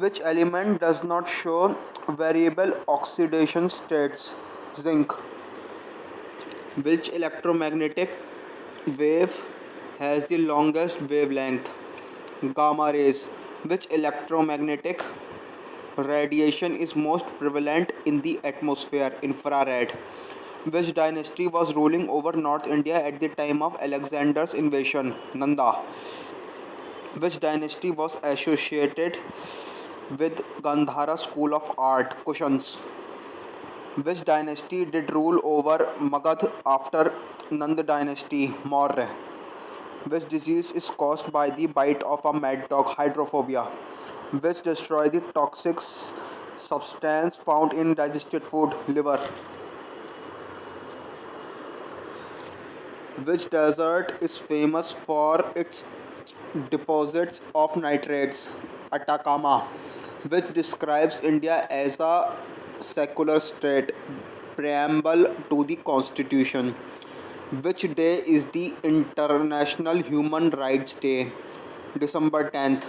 Which element does not show variable oxidation states? Zinc. Which electromagnetic wave has the longest wavelength? Gamma rays. Which electromagnetic radiation is most prevalent in the atmosphere? Infrared. Which dynasty was ruling over North India at the time of Alexander's invasion? Nanda. Which dynasty was associated with Gandhara school of art? Kushans. Which dynasty did rule over Magad after Nand dynasty? Maurya. Which disease is caused by the bite of a mad dog? Hydrophobia. Which destroy the toxic substance found in digested food? Liver. Which desert is famous for its deposits of nitrates? Atacama. Which describes India as a secular state? Preamble to the Constitution. Which day is the International Human Rights Day? December 10th.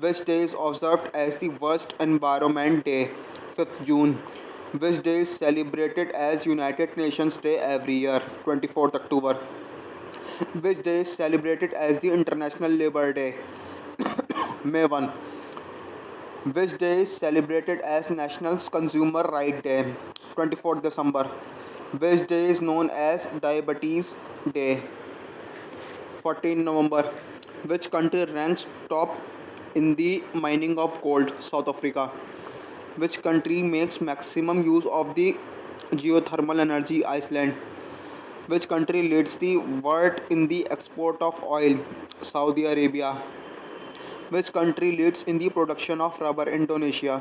Which day is observed as the World Environment Day? 5th June. Which day is celebrated as United Nations Day every year? 24th October. Which day is celebrated as the International Labour Day? May 1. Which day is celebrated as National Consumer Right Day? 24th December. Which day is known as Diabetes Day? 14 November. Which country ranks top in the mining of gold? South Africa. Which country makes maximum use of the geothermal energy? Iceland. Which country leads the world in the export of oil? Saudi Arabia. Which country leads in the production of rubber? Indonesia.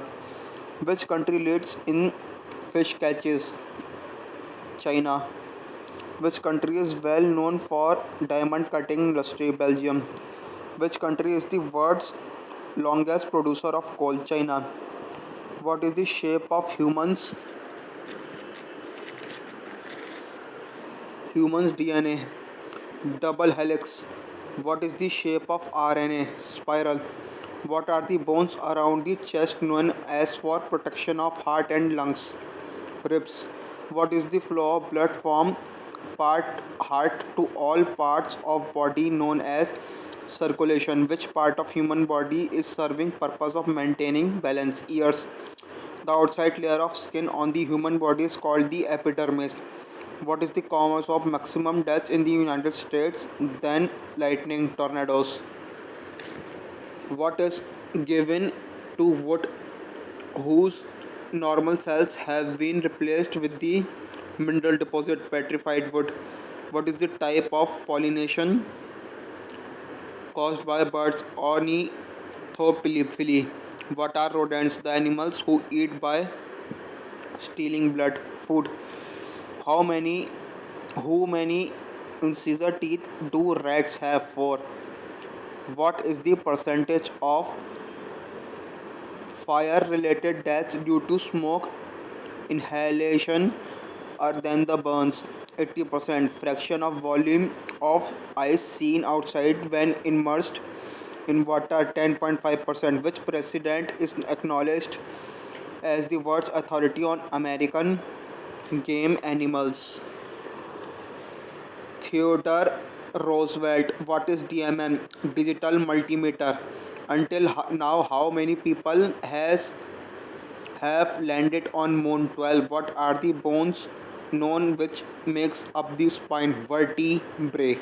Which country leads in fish catches? China. Which country is well known for diamond cutting industry? Belgium. Which country is the world's longest producer of coal? China. What is the shape of humans DNA? Double helix. What is the shape of RNA? Spiral. What are the bones around the chest known as for protection of heart and lungs? Ribs. What is the flow of blood from part heart to all parts of body known as circulation? Which part of human body is serving purpose of maintaining balance? Ears. The outside layer of skin on the human body is called the epidermis. What is the cause of maximum deaths in the United States? Then lightning tornadoes. What is given to wood whose normal cells have been replaced with the mineral deposit? Petrified wood. What is the type of pollination caused by birds? Ornithophily. What are rodents? The animals who eat by stealing blood. Food. How many Who many incisor teeth do rats have? 4. What is the percentage of fire related deaths due to smoke inhalation other than the burns? 80%. Fraction of volume of ice seen outside when immersed in water? 10.5%. Which president is acknowledged as the world's authority on American game animals? Theodore Roosevelt. What is DMM? Digital multimeter. Until now, how many people have landed on Moon? 12. What are the bones known which makes up the spine? Vertebrae.